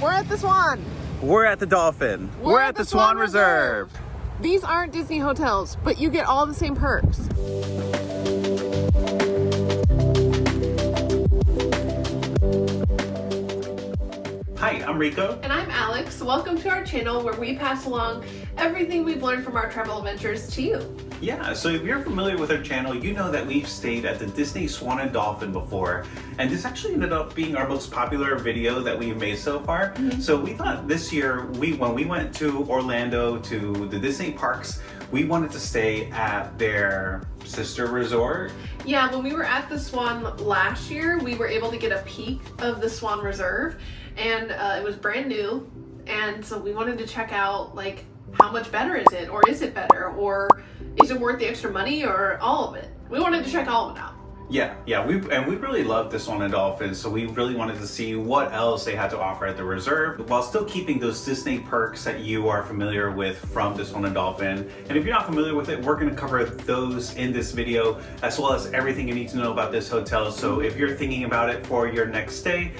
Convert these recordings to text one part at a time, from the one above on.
We're at the Swan. We're at the Dolphin. We're at the Swan Reserve. These aren't Disney hotels, but you get all the same perks. Hi, I'm Rico. And I'm Alex. Welcome to our channel where we pass along everything we've learned from our travel adventures to you. Yeah, so if you're familiar with our channel, you know that we've stayed at the Disney Swan and Dolphin before, and this actually ended up being our most popular video that we've made so far. So we thought this year, when we went to Orlando to the Disney parks, we wanted to stay at their sister resort. Yeah, when we were at the Swan last year, we were able to get a peek of the Swan Reserve, and it was brand new, and so we wanted to check out like how much better is it, or is it better, or is it worth the extra money, or all of it. We wanted to check all of it out. Yeah, we really loved the Swan and Dolphin, so we really wanted to see what else they had to offer at the reserve, while still keeping those Disney perks that you are familiar with from the Swan and Dolphin. And if you're not familiar with it, we're going to cover those in this video, as well as everything you need to know about this hotel. So if you're thinking about it for your next stay,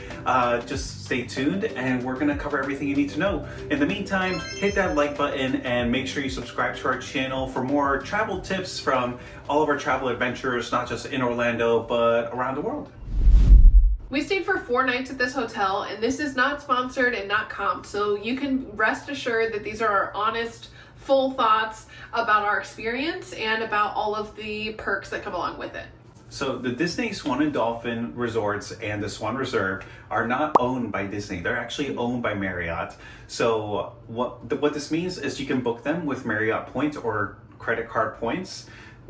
just stay tuned, and we're going to cover everything you need to know. In the meantime, hit that like button and make sure you subscribe to our channel for more travel tips from all of our travel adventures, not just in Orlando, but around the world. We stayed for 4 nights at this hotel, and this is not sponsored and not comped, so you can rest assured that these are our honest, full thoughts about our experience and about all of the perks that come along with it. So the Disney Swan and Dolphin resorts and the Swan Reserve are not owned by Disney. They're actually owned by Marriott. So what this means is you can book them with Marriott points or credit card points,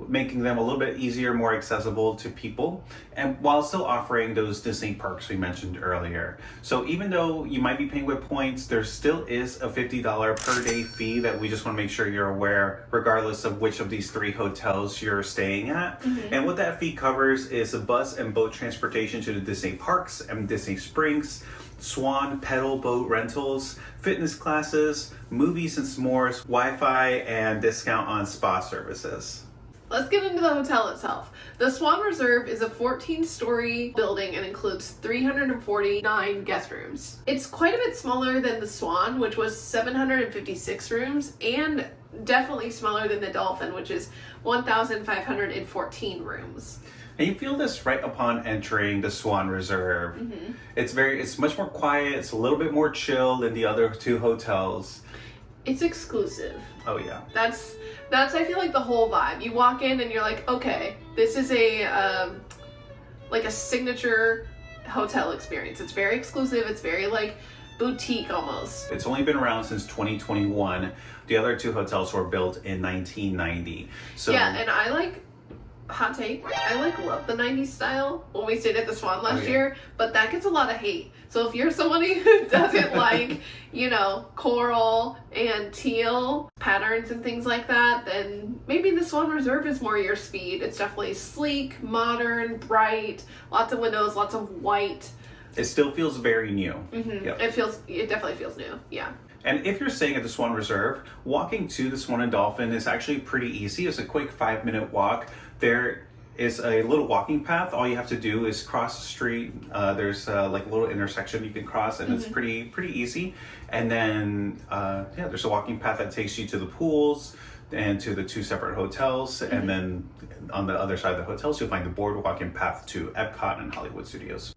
making them a little bit easier, more accessible to people, and while still offering those Disney perks we mentioned earlier. So even though you might be paying with points, there still is a $50 per day fee that we just want to make sure you're aware, regardless of which of these 3 hotels you're staying at. And what that fee covers is a bus and boat transportation to the Disney parks and Disney Springs, Swan pedal boat rentals, fitness classes, movies and s'mores, Wi-Fi, and discount on spa services. Let's get into the hotel itself. The Swan Reserve is a 14-story building and includes 349 guest rooms. It's quite a bit smaller than the Swan, which was 756 rooms, and definitely smaller than the Dolphin, which is 1,514 rooms. And you feel this right upon entering the Swan Reserve. It's much more quiet. It's a little bit more chill than the other 2 hotels. It's exclusive. Oh yeah. That's I feel like the whole vibe. You walk in and you're like, okay, this is a like a signature hotel experience. It's very exclusive. It's very like boutique almost. It's only been around since 2021. The other 2 hotels were built in 1990. So yeah, and I like, hot take, I like love the 90s style when we stayed at the Swan last year, but that gets a lot of hate. So if you're somebody who doesn't like, you know, coral and teal patterns and things like that, then maybe the Swan Reserve is more your speed. It's definitely sleek, modern, bright, lots of windows, lots of white. It still feels very new. Yep. It definitely feels new. Yeah. And if you're staying at the Swan Reserve, walking to the Swan and Dolphin is actually pretty easy. It's a quick 5-minute walk. There is a little walking path. All you have to do is cross the street. There's like a little intersection you can cross, and it's pretty easy. And then there's a walking path that takes you to the pools and to the 2 separate hotels. And then on the other side of the hotels, you'll find the boardwalking path to Epcot and Hollywood Studios.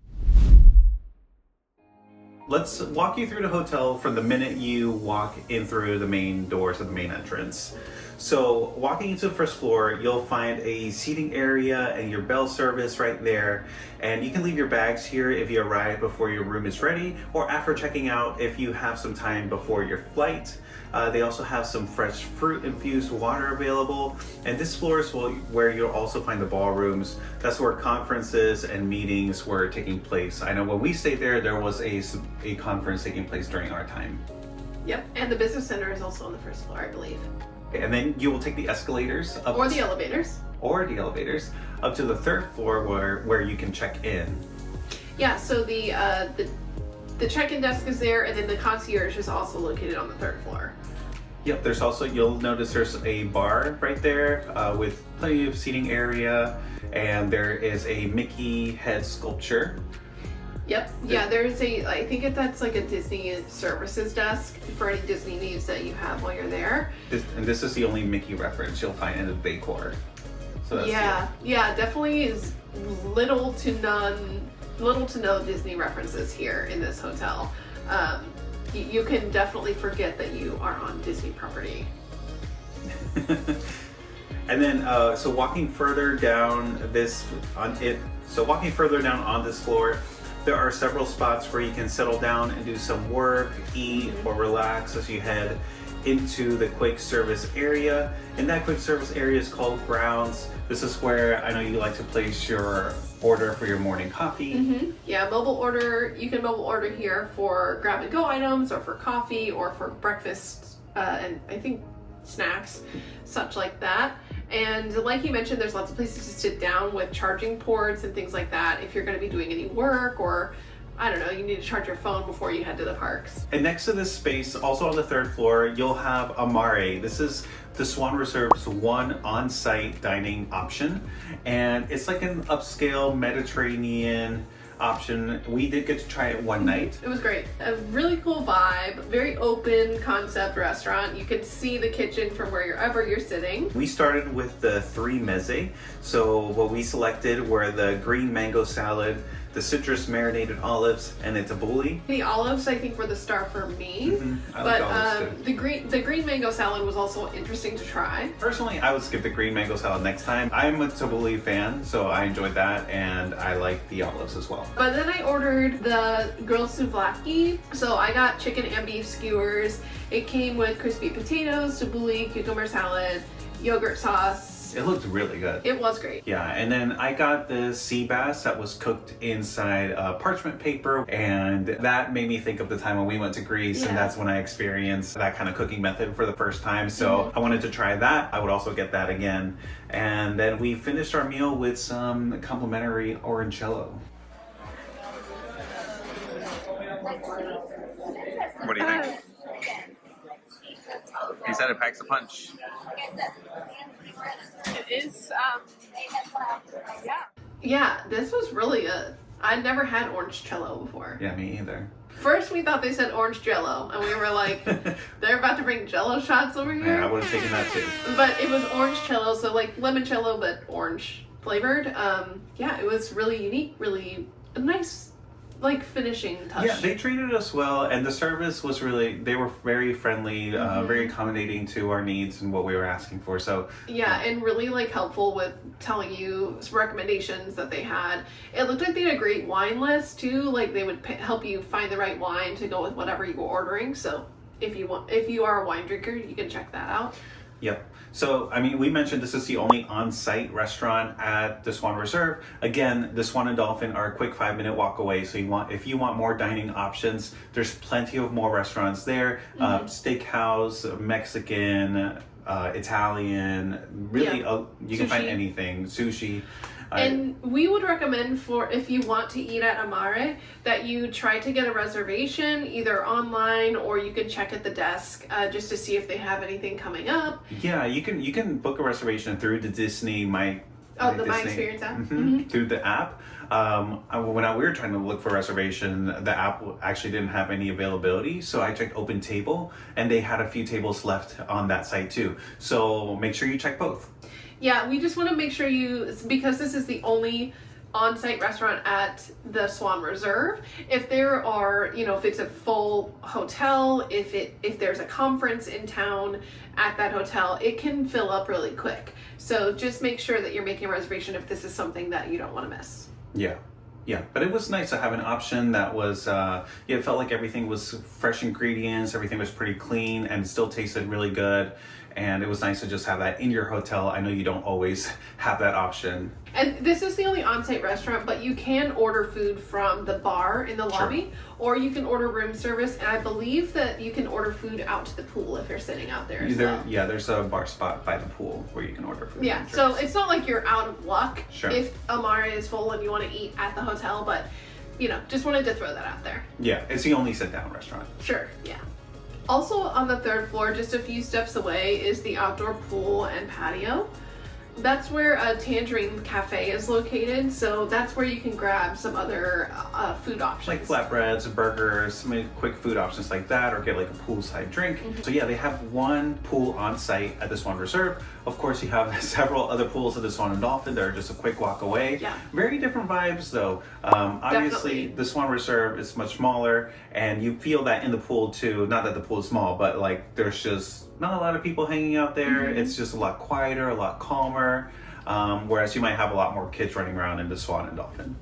Let's walk you through the hotel from the minute you walk in through the main doors of the main entrance. So walking into the first floor, you'll find a seating area and your bell service right there. And you can leave your bags here if you arrive before your room is ready, or after checking out if you have some time before your flight. They also have some fresh fruit-infused water available. And this floor is where you'll also find the ballrooms. That's where conferences and meetings were taking place. I know when we stayed there, there was a conference taking place during our time. Yep, and the business center is also on the first floor, I believe. And then you will take the escalators up, or the elevators up to the 3rd floor where you can check in. Yeah, so the check-in desk is there, and then the concierge is also located on the 3rd floor. Yep, there's also, you'll notice there's a bar right there with plenty of seating area, and there is a Mickey head sculpture. Yep. Yeah, there's I think that's like a Disney services desk for any Disney needs that you have while you're there. This is the only Mickey reference you'll find in the decor. So that's yeah, definitely is little to no Disney references here in this hotel. You can definitely forget that you are on Disney property. And then, so walking further down on this floor, there are several spots where you can settle down and do some work, eat, or relax as you head into the quick service area. And that quick service area is called Grounds. This is where I know you like to place your order for your morning coffee. Yeah, mobile order. You can mobile order here for grab and go items, or for coffee, or for breakfast, and I think snacks, such like that. And like you mentioned, there's lots of places to sit down with charging ports and things like that if you're going to be doing any work, or I don't know, you need to charge your phone before you head to the parks. And next to this space, also on the third floor, you'll have Amare. This is the Swan Reserve's one on-site dining option. And it's like an upscale Mediterranean option. We did get to try it one night. It was great. A really cool vibe, very open concept restaurant. You can see the kitchen from wherever you're sitting. We started with the 3 meze. So what we selected were the green mango salad, the citrus marinated olives, and the tabbouleh. The olives, I think, were the star for me. I like olives too. The green mango salad was also interesting to try. Personally, I would skip the green mango salad next time. I'm a tabbouleh fan, so I enjoyed that, and I like the olives as well. But then I ordered the grilled souvlaki. So I got chicken and beef skewers. It came with crispy potatoes, tabbouleh, cucumber salad, yogurt sauce. It looked really good. It was great. Yeah, and then I got the sea bass that was cooked inside parchment paper, and that made me think of the time when we went to Greece, and that's when I experienced that kind of cooking method for the first time. So I wanted to try that. I would also get that again. And then we finished our meal with some complimentary orangello. What do you think? He said it packs a punch. It is, yeah, this was really good. I'd never had orange cello before. Yeah, me either. First we thought they said orange jello, and we were like, they're about to bring jello shots over here. Yeah, I would have taken that too. But it was orange cello, so like limoncello, but orange flavored. Yeah, it was really unique, really nice, like finishing touch. Yeah, they treated us well, and the service was they were very friendly, very accommodating to our needs and what we were asking for. So yeah, and really like helpful with telling you recommendations that they had. It looked like they had a great wine list too. Like they would help you find the right wine to go with whatever you were ordering. So if you are a wine drinker, you can check that out. Yep. So, I mean, we mentioned this is the only on-site restaurant at the Swan Reserve. Again, the Swan and Dolphin are a quick 5-minute walk away. So if you want more dining options, there's plenty of more restaurants there. Steakhouse, Mexican, Italian, really, you can find anything. Sushi. And we would recommend if you want to eat at Amare, that you try to get a reservation either online, or you can check at the desk just to see if they have anything coming up. Yeah, you can book a reservation through the Disney My Experience app. Through the app. When we were trying to look for a reservation, the app actually didn't have any availability, so I checked Open Table, and they had a few tables left on that site too. So make sure you check both. Yeah, we just want to make sure because this is the only on-site restaurant at the Swan Reserve. If there are, if it's a full hotel, if there's a conference in town at that hotel, it can fill up really quick. So just make sure that you're making a reservation if this is something that you don't want to miss. Yeah, but it was nice to have an option that was, it felt like everything was fresh ingredients, everything was pretty clean, and still tasted really good. And it was nice to just have that in your hotel. I know you don't always have that option. And this is the only on-site restaurant, but you can order food from the bar in the lobby, or you can order room service. And I believe that you can order food out to the pool if you're sitting out there as well. Yeah, there's a bar spot by the pool where you can order food. Yeah, so it's not like you're out of luck if Amare is full and you want to eat at the hotel, but, just wanted to throw that out there. Yeah, it's the only sit-down restaurant. Sure, yeah. Also on the third floor, just a few steps away, is the outdoor pool and patio. That's where a Tangerine cafe is located, so that's where you can grab some other food options. Like flatbreads, burgers, some quick food options like that, or get like a poolside drink. So yeah, they have one pool on site at the Swan Reserve. Of course, you have several other pools at the Swan and Dolphin that are just a quick walk away. Yeah. Very different vibes though. Obviously, the Swan Reserve is much smaller, and you feel that in the pool too. Not that the pool is small, but like there's just not a lot of people hanging out there. It's just a lot quieter, a lot calmer. Whereas you might have a lot more kids running around in the Swan and Dolphin.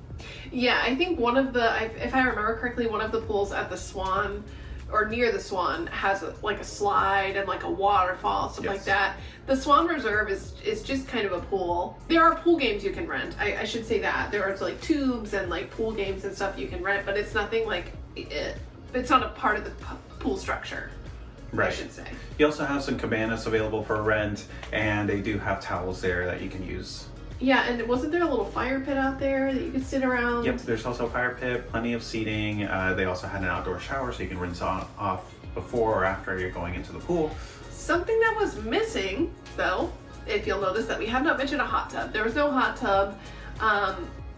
Yeah, I think one of the, if I remember correctly, one of the pools at the Swan or near the Swan has like a slide and like a waterfall, stuff like that. The Swan Reserve is just kind of a pool. There are pool games you can rent. I should say that. There are like tubes and like pool games and stuff you can rent, but it's nothing like, it's not a part of the pool structure. Right. I should say. You also have some cabanas available for rent, and they do have towels there that you can use. Yeah, and wasn't there a little fire pit out there that you could sit around? Yep, there's also a fire pit, plenty of seating. They also had an outdoor shower, so you can rinse off before or after you're going into the pool. Something that was missing, though, if you'll notice that we have not mentioned a hot tub. There was no hot tub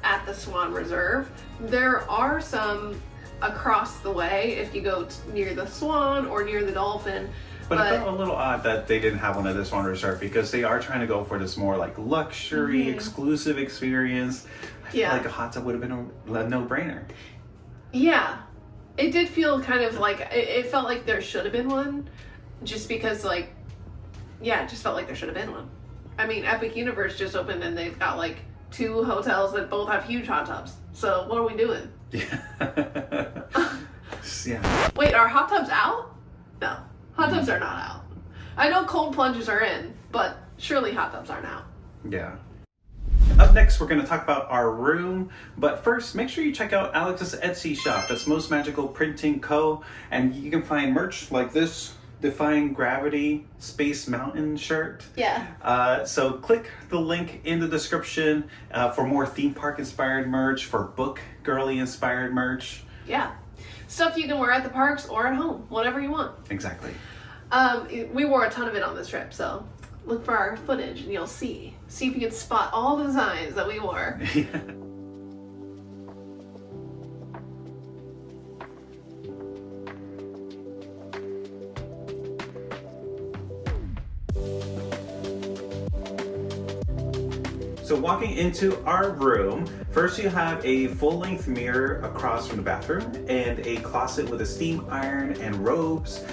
at the Swan Reserve. There are some across the way if you go near the Swan or near the Dolphin. But it felt a little odd that they didn't have one at this Swan Reserve, because they are trying to go for this more like luxury, exclusive experience. I feel like a hot tub would have been a no-brainer. Yeah. It did feel kind of like, it felt like there should have been one, just because like, yeah, it just felt like there should have been one. I mean, Epic Universe just opened and they've got like 2 hotels that both have huge hot tubs. So what are we doing? Yeah. Wait, are hot tubs out? No, hot tubs are not out. I know cold plunges are in, but surely hot tubs aren't out. Yeah. Up next, we're going to talk about our room, but first, make sure you check out Alex's Etsy shop. That's Most Magical Printing Co. And you can find merch like this Defying Gravity Space Mountain shirt. Yeah. So click the link in the description for more theme park inspired merch, for book girly inspired merch. Yeah. Stuff you can wear at the parks or at home, whatever you want. Exactly. We wore a ton of it on this trip, so look for our footage and you'll see. See if you can spot all the designs that we wore. So walking into our room, first you have a full-length mirror across from the bathroom and a closet with a steam iron and robes.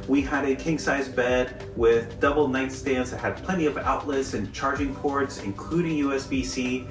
We had a king-size bed with double nightstands that had plenty of outlets and charging ports, including USB-C.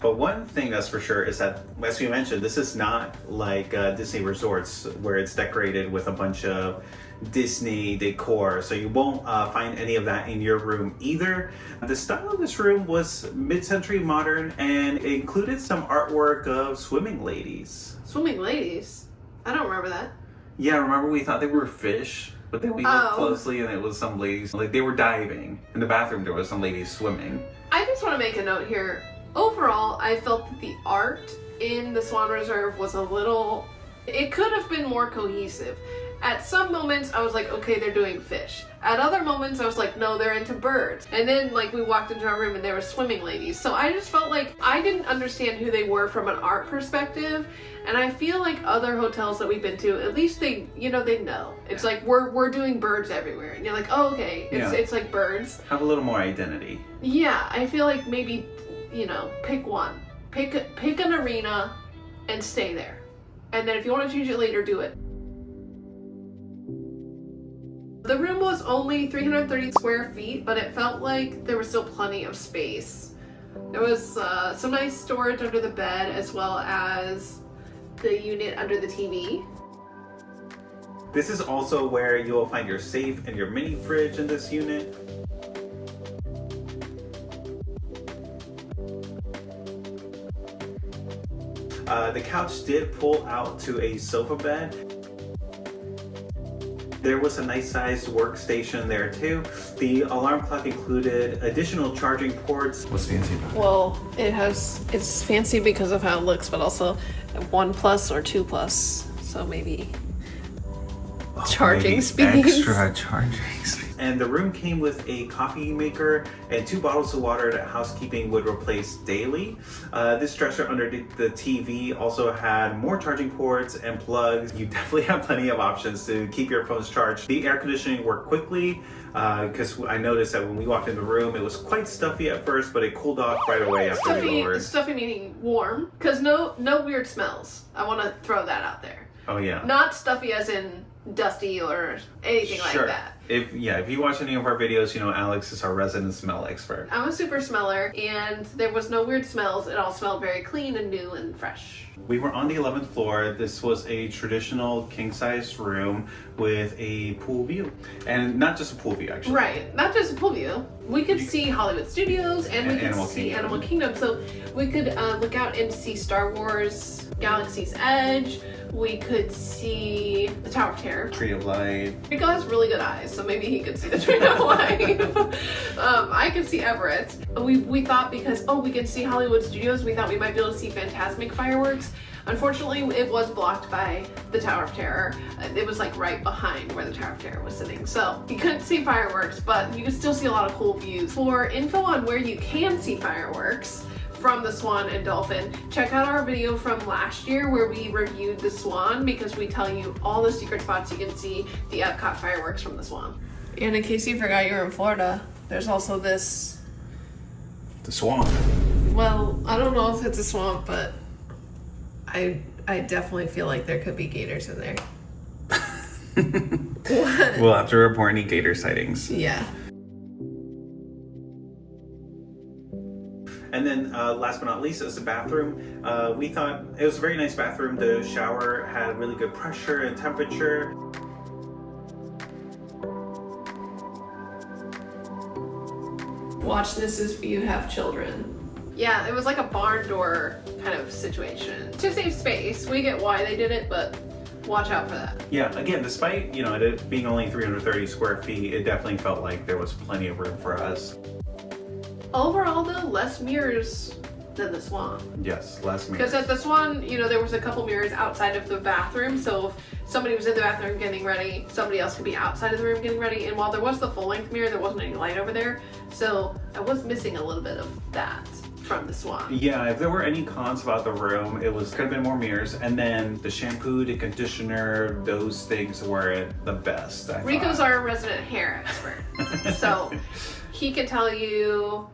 But one thing that's for sure is that, as we mentioned, this is not like Disney resorts where it's decorated with a bunch of Disney decor, so you won't find any of that in your room either. The style of this room was mid-century modern, and it included some artwork of swimming ladies. Swimming ladies? I don't remember that. Yeah, remember we thought they were fish, but then we looked closely and it was some ladies, like they were diving. In the bathroom there was some ladies swimming. I just want to make a note here. Overall, I felt that the art in the Swan Reserve was a little, it could have been more cohesive. At some moments, I was like, okay, they're doing fish. At other moments, I was like, no, they're into birds. And then, like, we walked into our room and there were swimming ladies. So I just felt like I didn't understand who they were from an art perspective. And I feel like other hotels that we've been to, at least they, you know, they know. It's like, we're doing birds everywhere. And you're like, oh, okay, it's like birds. Have a little more identity. Yeah, I feel like maybe, you know, pick one. Pick an arena and stay there. And then if you want to change it later, do it. The room was only 330 square feet, but it felt like there was still plenty of space. There was some nice storage under the bed, as well as the unit under the TV. This is also where you will find your safe and your mini fridge in this unit. The couch did pull out to a sofa bed. There was a nice sized workstation there too. The alarm clock included additional charging ports. What's fancy about it? Well, it's fancy because of how it looks, but also 1+ or 2+. So maybe charging speeds. Extra charging speeds. And the room came with a coffee maker and 2 bottles of water that housekeeping would replace daily. This dresser underneath the TV also had more charging ports and plugs. You definitely have plenty of options to keep your phones charged. The air conditioning worked quickly because I noticed that when we walked in the room, it was quite stuffy at first, but it cooled off right away after we lowered. Stuffy meaning warm, because no weird smells. I want to throw that out there. Oh yeah. Not stuffy as in dusty or anything like that. If you watch any of our videos, you know Alex is our resident smell expert. I'm a super smeller, and there was no weird smells. It all smelled very clean and new and fresh. We were on the 11th floor. This was a traditional king-size room with a pool view. And not just a pool view, actually. Right, not just a pool view. We could see Hollywood Studios and we could see Animal Kingdom. So we could look out and see Star Wars, Galaxy's Edge. We could see the Tower of Terror. Tree of Life. Rico has really good eyes, so maybe he could see the Tree of Life. I could see Everett. We thought because, we could see Hollywood Studios, we thought we might be able to see Fantasmic fireworks. Unfortunately, it was blocked by the Tower of Terror. It was like right behind where the Tower of Terror was sitting. So you couldn't see fireworks, but you could still see a lot of cool views. For info on where you can see fireworks from the Swan and Dolphin, check out our video from last year where we reviewed the Swan, because we tell you all the secret spots you can see the Epcot fireworks from the Swan. And in case you forgot you were in Florida, there's also this... The Swan. Well, I don't know if it's a swamp, but I definitely feel like there could be gators in there. What? We'll have to report any gator sightings. Yeah. And then last but not least is the bathroom. We thought it was a very nice bathroom. The shower had really good pressure and temperature. Watch this if you have children. Yeah, it was like a barn door kind of situation. To save space, we get why they did it, but watch out for that. Yeah, again, despite it being only 330 square feet, it definitely felt like there was plenty of room for us. Overall, though, less mirrors than the Swan. Yes, less mirrors. Because at the Swan, there was a couple mirrors outside of the bathroom, so if somebody was in the bathroom getting ready, somebody else could be outside of the room getting ready, and while there was the full-length mirror, there wasn't any light over there, so I was missing a little bit of that from the Swan. Yeah, if there were any cons about the room, could have been more mirrors, and then the shampoo, the conditioner, those things were the best. Rico's our resident hair expert, so he can tell you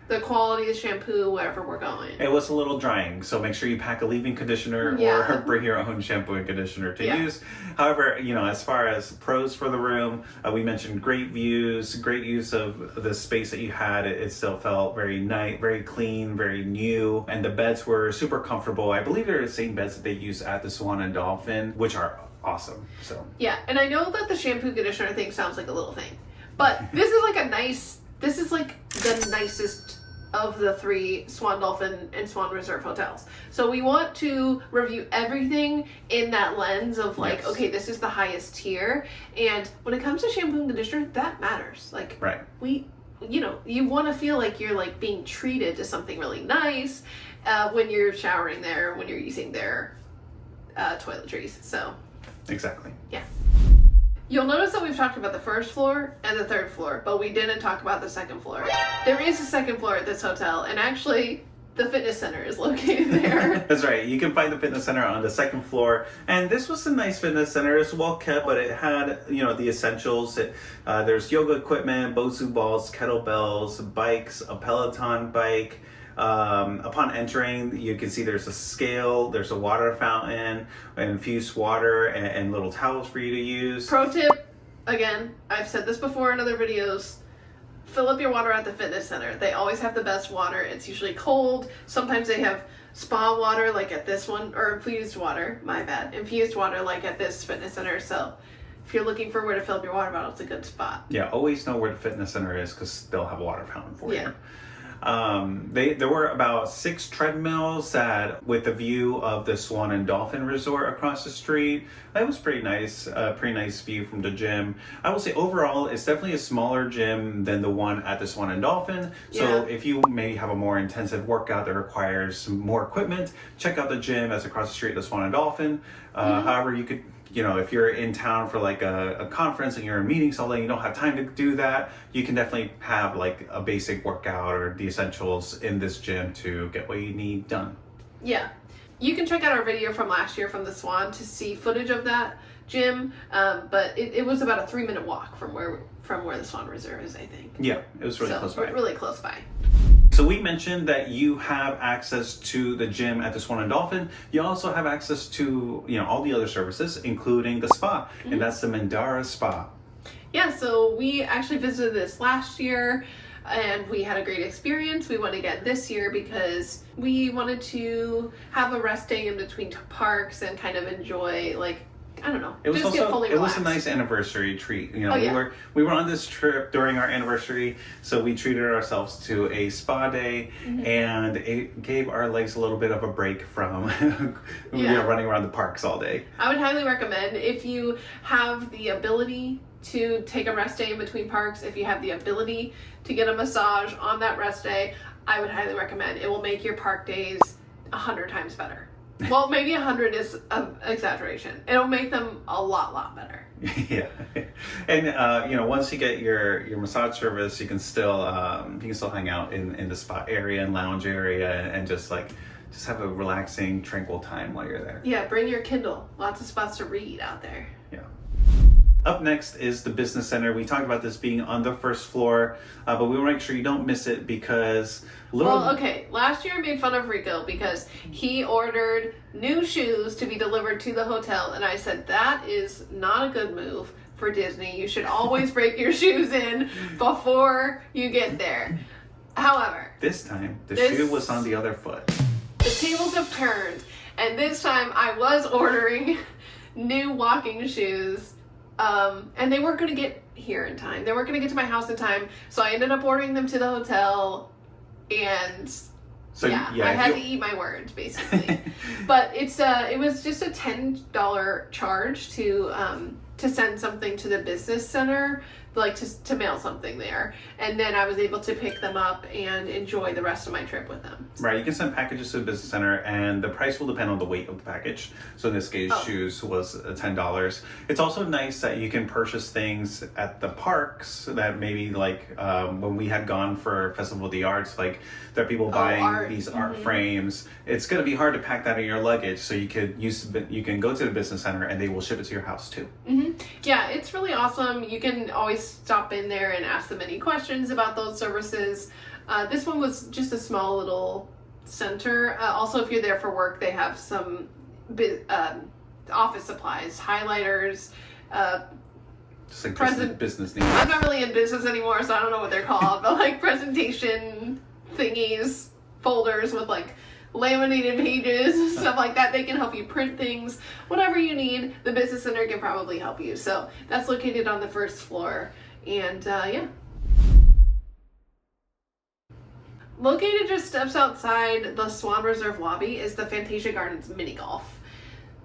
the quality of the shampoo wherever we're going. It was a little drying, so make sure you pack a leave-in conditioner or bring your own shampoo and conditioner to use. However, as far as pros for the room, we mentioned great views, great use of the space that you had. It still felt very nice, very clean, very new, and the beds were super comfortable. I believe they're the same beds that they use at the Swan and Dolphin, which are awesome. So yeah, and I know that the shampoo conditioner thing sounds like a little thing, but this is like the nicest of the 3 Swan, Dolphin, and Swan Reserve hotels. So we want to review everything in that lens of okay, this is the highest tier. And when it comes to shampoo and conditioner, that matters. Right. You want to feel like you're being treated to something really nice when you're showering there, when you're using their toiletries. So. Exactly. Yeah. You'll notice that we've talked about the first floor and the third floor, but we didn't talk about the second floor. There is a second floor at this hotel, and actually, the fitness center is located there. That's right. You can find the fitness center on the second floor, and this was a nice fitness center. It's well kept, but it had the essentials. There's yoga equipment, Bosu balls, kettlebells, bikes, a Peloton bike. Upon entering, you can see there's a scale, there's a water fountain, infused water, and little towels for you to use. Pro tip, again, I've said this before in other videos, fill up your water at the fitness center. They always have the best water. It's usually cold. Sometimes they have spa water like at this one, or infused water, my bad. Infused water like at this fitness center. So if you're looking for where to fill up your water bottle, it's a good spot. Yeah, always know where the fitness center is because they'll have a water fountain for you. There were about 6 treadmills with a view of the Swan and Dolphin Resort across the street. It was pretty nice view from the gym. I will say overall, it's definitely a smaller gym than the one at the Swan and Dolphin. So if you may have a more intensive workout that requires some more equipment, check out the gym that's across the street at the Swan and Dolphin. However, you you know, if you're in town for like a conference and you're in meetings all day, you don't have time to do that, you can definitely have like a basic workout or the essentials in this gym to get what you need done. Yeah. You can check out our video from last year from the Swan to see footage of that gym, but it was about a 3-minute walk from where the Swan Reserve is, I think. Yeah, it was really close by. Really close by. So we mentioned that you have access to the gym at the Swan and Dolphin. You also have access to, you know, all the other services, including the spa, and that's the Mandara Spa. Yeah, so we actually visited this last year and we had a great experience. We went again this year because we wanted to have a rest day in between parks and kind of enjoy, like, I don't know. It was just get fully relaxed. It was a nice anniversary treat. You know, Oh, yeah. we were on this trip during our anniversary, so we treated ourselves to a spa day, and it gave our legs a little bit of a break from you know, running around the parks all day. I would highly recommend, if you have the ability to take a rest day in between parks, if you have the ability to get a massage on that rest day, I would highly recommend. It will make your park days 100 times better. Well, maybe 100 is an exaggeration. It'll make them a lot better. Yeah, and you know, once you get your massage service, you can still hang out in the spa area and lounge area and just have a relaxing, tranquil time while you're there. Yeah, bring your Kindle. Lots of spots to read out there. Yeah. Up next is the business center. We talked about this being on the first floor, but we want to make sure you don't miss it because last year I made fun of Rico because he ordered new shoes to be delivered to the hotel, and I said that is not a good move for Disney. You should always break your shoes in before you get there. However, this time the shoe was on the other foot. The tables have turned, and this time I was ordering new walking shoes. And they weren't going to get here in time. They weren't going to get to my house in time. So I ended up ordering them to the hotel, and I had to eat my words basically. But it was just a $10 charge to send something to the business center, like to mail something there, and then I was able to pick them up and enjoy the rest of my trip with them. Right, you can send packages to the business center, and the price will depend on the weight of the package. So in this case, shoes was $10. It's also nice that you can purchase things at the parks that maybe when we had gone for Festival of the Arts, like there are people buying these art frames. It's going to be hard to pack that in your luggage, so you can go to the business center and they will ship it to your house too. Yeah, it's really awesome. You can always stop in there and ask them any questions about those services. This one was just a small little center. Also, if you're there for work, they have some office supplies, highlighters, just like business needs. I'm not really in business anymore, so I don't know what they're called, but like presentation thingies, folders with like laminated pages, stuff like that. They can help you print things, whatever you need. The business center can probably help you. So that's located on the first floor, and located just steps outside the Swan Reserve lobby is the Fantasia Gardens Minigolf.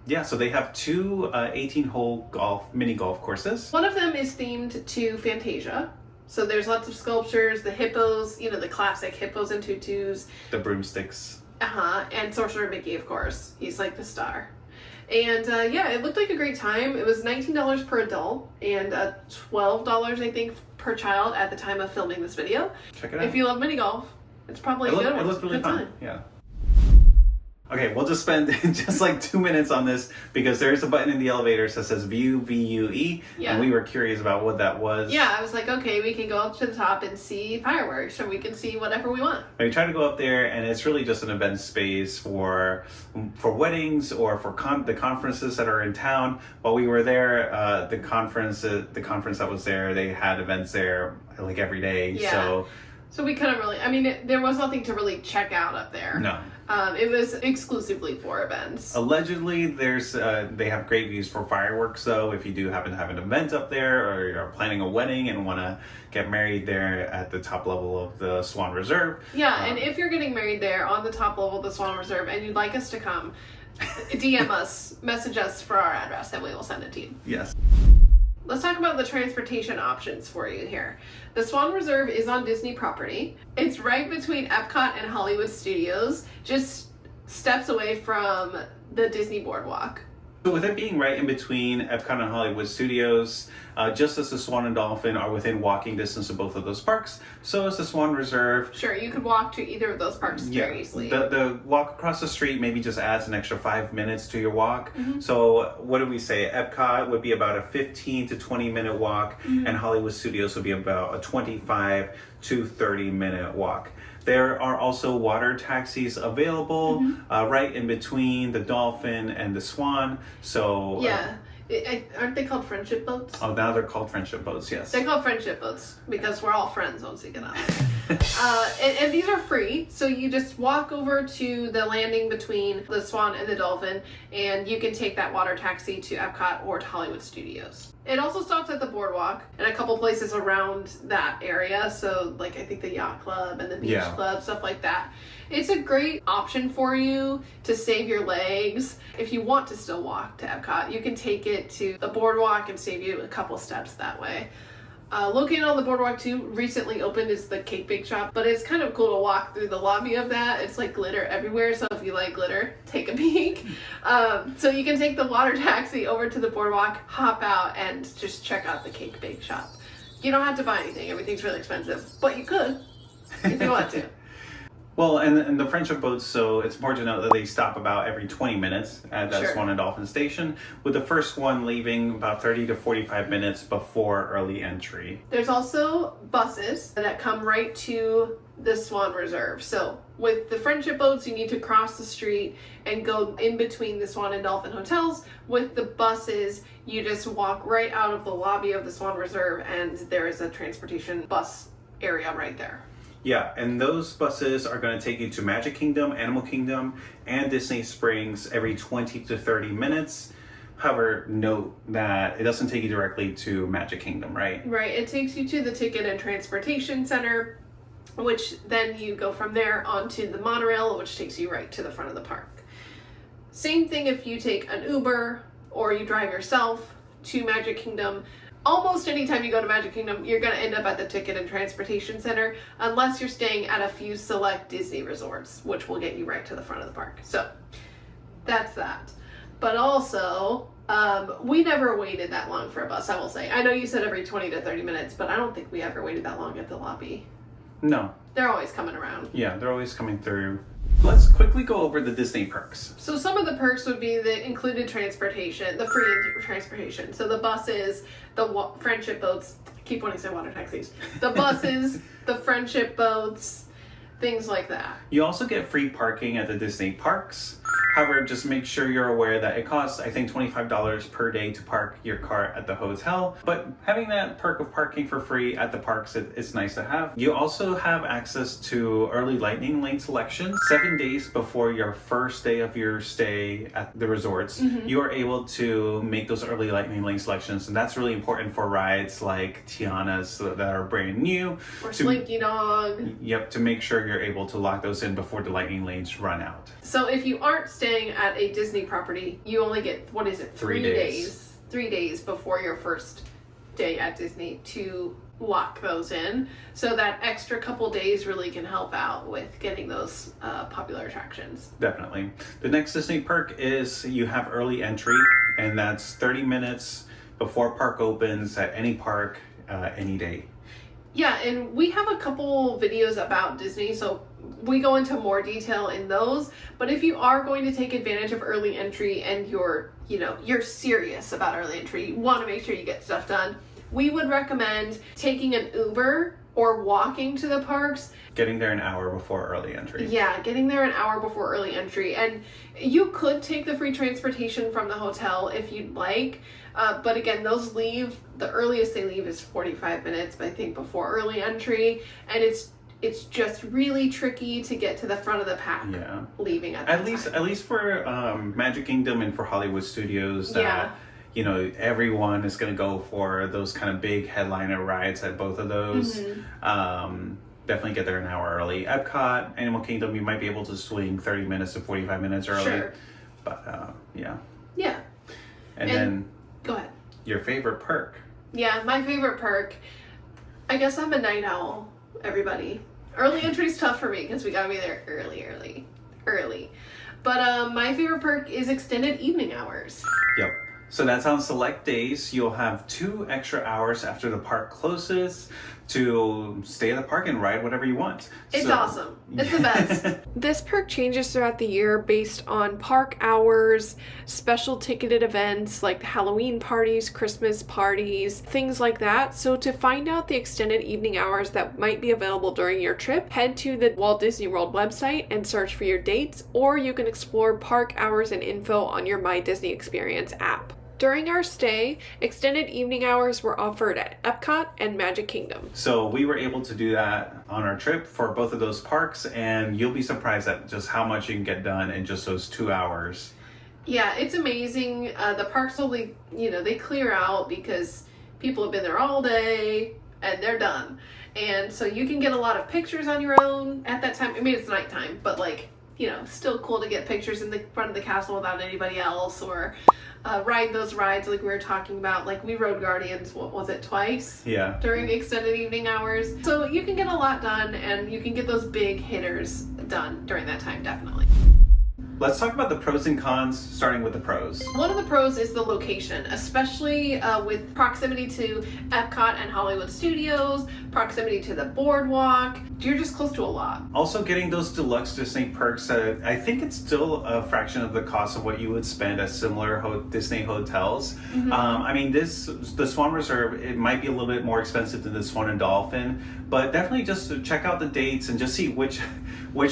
Yeah, so they have two 18-hole mini golf courses. One of them is themed to Fantasia. So there's lots of sculptures, the hippos, the classic hippos and tutus. The broomsticks. And Sorcerer Mickey, of course. He's like the star. And it looked like a great time. It was $19 per adult and $12, I think, per child at the time of filming this video. Check it out. If you love mini golf, it's probably a good one. It looked really fun. Time. Yeah. Okay, we'll just spend just like 2 minutes on this because there's a button in the elevator that says View, VUE, and we were curious about what that was. Yeah, I was like, okay, we can go up to the top and see fireworks, or we can see whatever we want. And we try to go up there, and it's really just an event space for weddings or for the conferences that are in town. While we were there, the conference that was there, they had events there like every day. Yeah. So we couldn't really, there was nothing to really check out up there. No. It was exclusively for events. Allegedly, they have great views for fireworks, though. If you do happen to have an event up there, or you're planning a wedding and want to get married there at the top level of the Swan Reserve. Yeah, and if you're getting married there on the top level of the Swan Reserve and you'd like us to come, DM us, message us for our address, and we will send it to you. Yes. Let's talk about the transportation options for you here. The Swan Reserve is on Disney property. It's right between Epcot and Hollywood Studios, just steps away from the Disney Boardwalk. So with it being right in between Epcot and Hollywood Studios, just as the Swan and Dolphin are within walking distance of both of those parks, so is the Swan Reserve. Sure, you could walk to either of those parks very easily. The walk across the street maybe just adds an extra 5 minutes to your walk. Mm-hmm. So what do we say? Epcot would be about a 15 to 20 minute walk, and Hollywood Studios would be about a 25 to 30 minute walk. There are also water taxis available right in between the Dolphin and the Swan. So yeah. Aren't they called friendship boats? Oh, now they're called friendship boats, yes. They're called friendship boats because we're all friends once you get out there. And these are free, so you just walk over to the landing between the Swan and the Dolphin, and you can take that water taxi to Epcot or to Hollywood Studios. It also stops at the boardwalk and a couple places around that area, so like I think the Yacht Club and the Beach Club, stuff like that. It's a great option for you to save your legs. If you want to still walk to Epcot, you can take it to the boardwalk and save you a couple steps that way. Located on the boardwalk too, recently opened is the Cake Bake Shop, but it's kind of cool to walk through the lobby of that. It's like glitter everywhere, so if you like glitter, take a peek. So you can take the water taxi over to the boardwalk, hop out, and just check out the Cake Bake Shop. You don't have to buy anything, everything's really expensive, but you could if you want to. Well, and the friendship boats, so it's important to note that they stop about every 20 minutes at that Swan and Dolphin station, with the first one leaving about 30 to 45 minutes before early entry. There's also buses that come right to the Swan Reserve. So with the friendship boats, you need to cross the street and go in between the Swan and Dolphin hotels. With the buses, you just walk right out of the lobby of the Swan Reserve, and there is a transportation bus area right there. Yeah, and those buses are going to take you to Magic Kingdom, Animal Kingdom, and Disney Springs every 20 to 30 minutes. However, note that it doesn't take you directly to Magic Kingdom, right? Right, it takes you to the Ticket and Transportation Center, which then you go from there onto the monorail, which takes you right to the front of the park. Same thing if you take an Uber or you drive yourself to Magic Kingdom. Almost anytime you go to Magic Kingdom, you're going to end up at the Ticket and Transportation Center, unless you're staying at a few select Disney resorts, which will get you right to the front of the park. So that's that. But also, we never waited that long for a bus, I will say. I know you said every 20 to 30 minutes, but I don't think we ever waited that long at the lobby. No. They're always coming around. Yeah, they're always coming through. Let's quickly go over the Disney perks. So some of the perks would be the included transportation, the free transportation. So the buses, the friendship boats, I keep wanting to say water taxis, the buses, the friendship boats, things like that. You also get free parking at the Disney parks. However, just make sure you're aware that it costs, I think, $25 per day to park your car at the hotel. But having that perk of parking for free at the parks, it's nice to have. You also have access to early lightning lane selection. 7 days before your first day of your stay at the resorts, you are able to make those early lightning lane selections. And that's really important for rides like Tiana's that are brand new. Or Slinky Dog. Yep, to make sure you're able to lock those in before the lightning lanes run out. So if you aren't staying at a Disney property, you only get, 3 days. 3 days before your first day at Disney to lock those in. So that extra couple days really can help out with getting those popular attractions. Definitely. The next Disney perk is you have early entry, and that's 30 minutes before park opens at any park, any day. Yeah, and we have a couple videos about Disney, so we go into more detail in those. But if you are going to take advantage of early entry and you're serious about early entry, you want to make sure you get stuff done, we would recommend taking an Uber or walking to the parks. Getting there an hour before early entry. Yeah, getting there an hour before early entry. And you could take the free transportation from the hotel if you'd like. But again, those leave, the earliest they leave is 45 minutes, I think, before early entry. And it's just really tricky to get to the front of the pack leaving at that time. At least for Magic Kingdom and for Hollywood Studios, everyone is going to go for those kind of big headliner rides at both of those. Definitely get there an hour early. Epcot, Animal Kingdom, you might be able to swing 30 minutes to 45 minutes early. Sure. But yeah. And then go ahead. Your favorite perk. Yeah, my favorite perk. I guess I'm a night owl, everybody. Early entry's tough for me because we gotta be there early. But my favorite perk is extended evening hours. Yep. So that's on select days. You'll have 2 extra hours after the park closes to stay at the park and ride whatever you want. It's awesome. It's the best. This perk changes throughout the year based on park hours, special ticketed events like Halloween parties, Christmas parties, things like that. So to find out the extended evening hours that might be available during your trip, head to the Walt Disney World website and search for your dates, or you can explore park hours and info on your My Disney Experience app. During our stay, extended evening hours were offered at Epcot and Magic Kingdom. So we were able to do that on our trip for both of those parks, and you'll be surprised at just how much you can get done in just those 2 hours. Yeah, it's amazing. The parks only, they clear out because people have been there all day and they're done. And so you can get a lot of pictures on your own at that time. I mean, it's nighttime, but still cool to get pictures in the front of the castle without anybody else, or ride those rides like we were talking about. Like we rode Guardians, what was it, twice? Yeah. During extended evening hours. So you can get a lot done, and you can get those big hitters done during that time, definitely. Let's talk about the pros and cons, starting with the pros. One of the pros is the location, especially with proximity to Epcot and Hollywood Studios, proximity to the boardwalk. You're just close to a lot. Also, getting those deluxe Disney perks, I think it's still a fraction of the cost of what you would spend at similar Disney hotels. Mm-hmm. I mean, the Swan Reserve, it might be a little bit more expensive than the Swan and Dolphin, but definitely just to check out the dates and just see which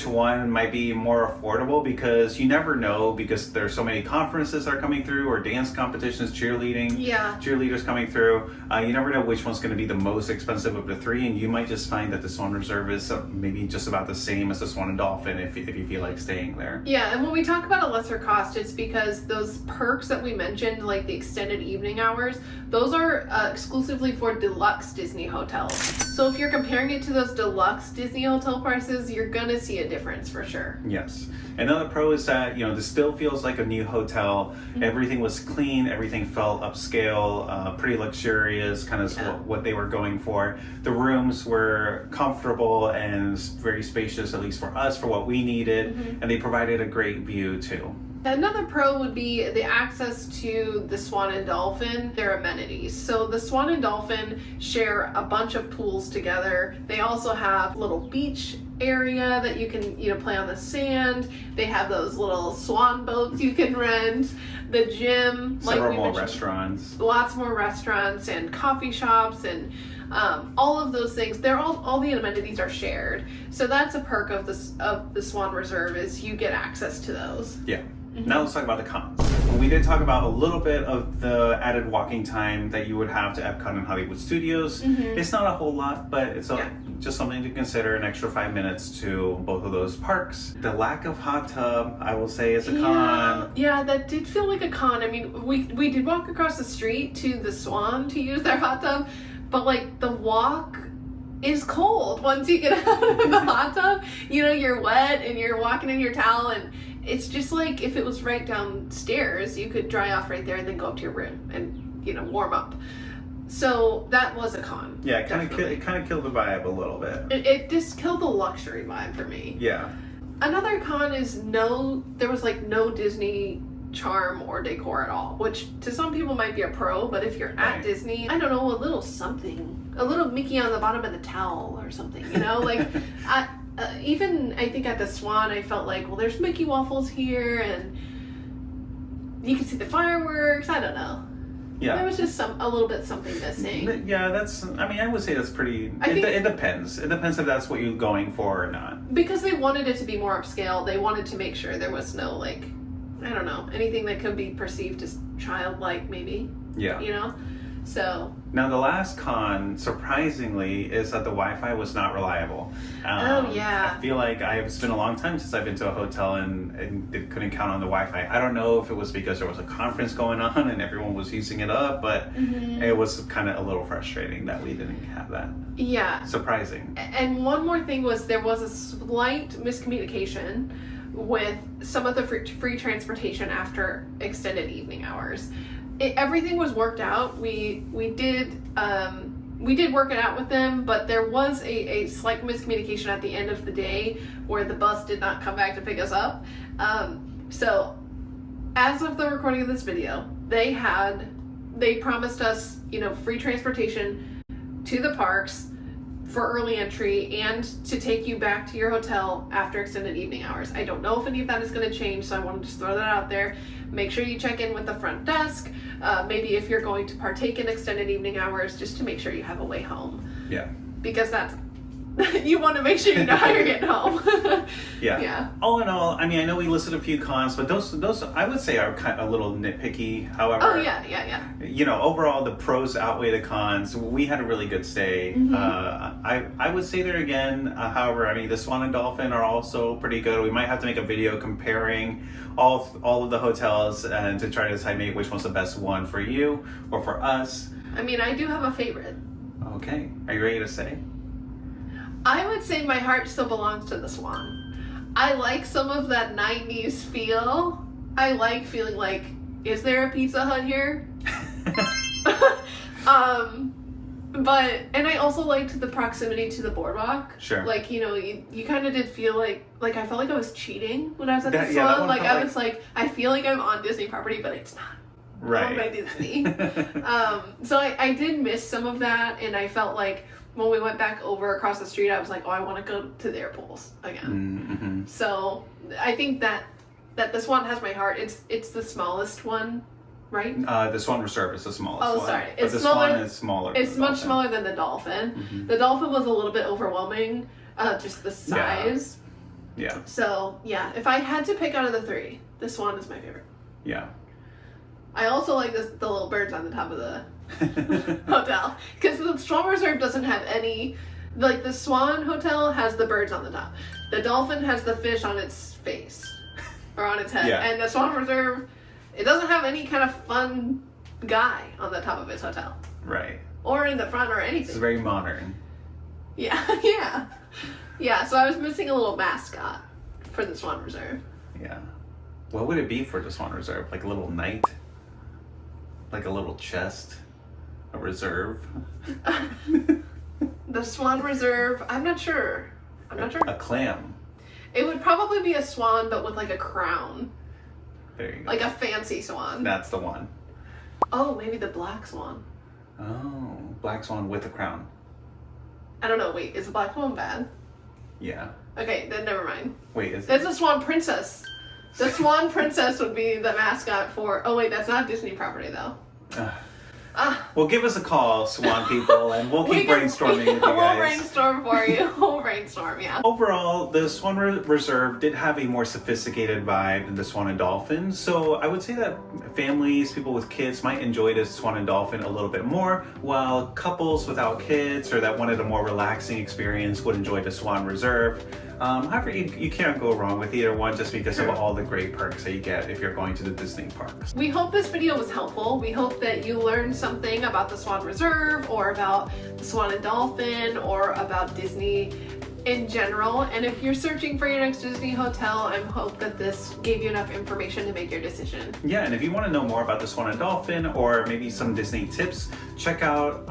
one might be more affordable, because you never know, because there's so many conferences that are coming through, or dance competitions, cheerleaders coming through. You never know which one's going to be the most expensive of the 3, and you might just find that the Swan Reserve is maybe just about the same as the Swan and Dolphin if you feel like staying there. Yeah, and when we talk about a lesser cost, it's because those perks that we mentioned, like the extended evening hours, those are exclusively for deluxe Disney hotels. So if you're comparing it to those deluxe Disney hotel prices, you're gonna see a difference for sure. Yes. Another pro is that, this still feels like a new hotel. Mm-hmm. Everything was clean. Everything felt upscale, pretty luxurious, kind of what they were going for. The rooms were comfortable and very spacious, at least for us, for what we needed. Mm-hmm. And they provided a great view too. Another pro would be the access to the Swan and Dolphin, their amenities. So the Swan and Dolphin share a bunch of pools together. They also have a little beach area that you can play on the sand. They have those little swan boats you can rent. The gym, several more restaurants. Lots more restaurants and coffee shops and all of those things. They're all the amenities are shared. So that's a perk of the Swan Reserve, is you get access to those. Yeah. Mm-hmm. Now let's talk about the cons. We did talk about a little bit of the added walking time that you would have to Epcot and Hollywood Studios. Mm-hmm. It's not a whole lot, but it's just something to consider, an extra 5 minutes to both of those parks. The lack of hot tub, I will say, is a con. Yeah, that did feel like a con. I mean, we did walk across the street to the Swan to use their hot tub, but the walk is cold once you get out of the hot tub. You're wet and you're walking in your towel, and it's just like if it was right downstairs, you could dry off right there and then go up to your room and warm up. So that was a con. Yeah, it kind of killed the vibe a little bit. It just killed the luxury vibe for me. Yeah. Another con is there was no Disney charm or decor at all, which to some people might be a pro, but if you're at Disney, I don't know, a little something, a little Mickey on the bottom of the towel or something, even I think at the Swan, I felt like, well, there's Mickey waffles here, and you can see the fireworks. I don't know. Yeah, there was just a little bit something missing. Yeah, I would say that's pretty. It depends. It depends if that's what you're going for or not. Because they wanted it to be more upscale. They wanted to make sure there was no I don't know, anything that could be perceived as childlike, maybe. Yeah. So. Now the last con, surprisingly, is that the Wi-Fi was not reliable. I feel like it's been a long time since I've been to a hotel and couldn't count on the Wi-Fi. I don't know if it was because there was a conference going on and everyone was using it up, but it was kind of a little frustrating that we didn't have that. Yeah. Surprising. And one more thing was there was a slight miscommunication with some of the free transportation after extended evening hours. Everything was worked out. We did work it out with them, but there was a slight miscommunication at the end of the day where the bus did not come back to pick us up. So, as of the recording of this video, they promised us, free transportation to the parks for early entry and to take you back to your hotel after extended evening hours. I don't know if any of that is going to change, so I want to just throw that out there. Make sure you check in with the front desk, maybe if you're going to partake in extended evening hours, just to make sure you have a way home. Yeah. Because that's you want to make sure you know how you're getting home. Yeah. All in all, I mean, I know we listed a few cons, but those I would say are kind of a little nitpicky. However, oh yeah. Overall the pros outweigh the cons. We had a really good stay. I would say there again. However, I mean, the Swan and Dolphin are also pretty good. We might have to make a video comparing all of the hotels and to try to decide maybe which one's the best one for you or for us. I mean, I do have a favorite. Okay, are you ready to say? I would say my heart still belongs to the Swan. I like some of that 90s feel. I like feeling like, is there a Pizza Hut here? And I also liked the proximity to the boardwalk. Sure. Like, you kind of did feel like I felt like I was cheating when I was at the Swan. Yeah, like, I was like, I feel like I'm on Disney property, but it's not. Right. Owned by Disney. So I did miss some of that, and I felt like when we went back over across the street, I was like, oh, I want to go to their pools again. Mm-hmm. So I think that the Swan has my heart. It's the smallest one, right? The Swan Reserve is the smallest one. Oh, sorry. But the Swan is smaller. It's much smaller than the Dolphin. Mm-hmm. The Dolphin was a little bit overwhelming, just the size. Yeah. So, yeah, if I had to pick out of the three, the Swan is my favorite. Yeah. I also like the little birds on the top of the hotel, because the Swan Reserve doesn't have any. Like, the Swan Hotel has the birds on the top. The Dolphin has the fish on its face or on its head, and the Swan Reserve, it doesn't have any kind of fun guy on the top of its hotel, right? Or in the front or anything. It's very modern. Yeah. So I was missing a little mascot for the Swan Reserve. Yeah. What would it be for the Swan Reserve? Like a little knight? Like a little chest? A reserve? The Swan Reserve, I'm not sure. A clam. It would probably be a swan, but with like a crown. There you go. Like a fancy swan. That's the one. Oh, maybe the Black Swan. Oh, Black Swan with a crown. I don't know. Wait, is the Black Swan bad? Yeah. Okay, then never mind. Wait, is There's a Swan Princess. The Swan Princess would be the mascot for... Oh, wait, that's not Disney property, though. Well, give us a call, Swan people, and we'll keep brainstorming with you guys. We'll brainstorm for you. We'll brainstorm, yeah. Overall, the Swan Reserve did have a more sophisticated vibe than the Swan and Dolphin, so I would say that families, people with kids, might enjoy the Swan and Dolphin a little bit more, while couples without kids or that wanted a more relaxing experience would enjoy the Swan Reserve. However, you can't go wrong with either one just because of all the great perks that you get if you're going to the Disney parks. We hope this video was helpful. We hope that you learned something about the Swan Reserve or about the Swan and Dolphin or about Disney in general. And if you're searching for your next Disney hotel, I hope that this gave you enough information to make your decision. Yeah, and if you want to know more about the Swan and Dolphin or maybe some Disney tips, check out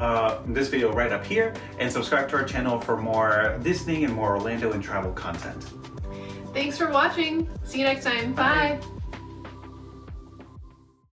this video right up here and subscribe to our channel for more Disney and more Orlando and travel content. Thanks for watching. See you next time. Bye.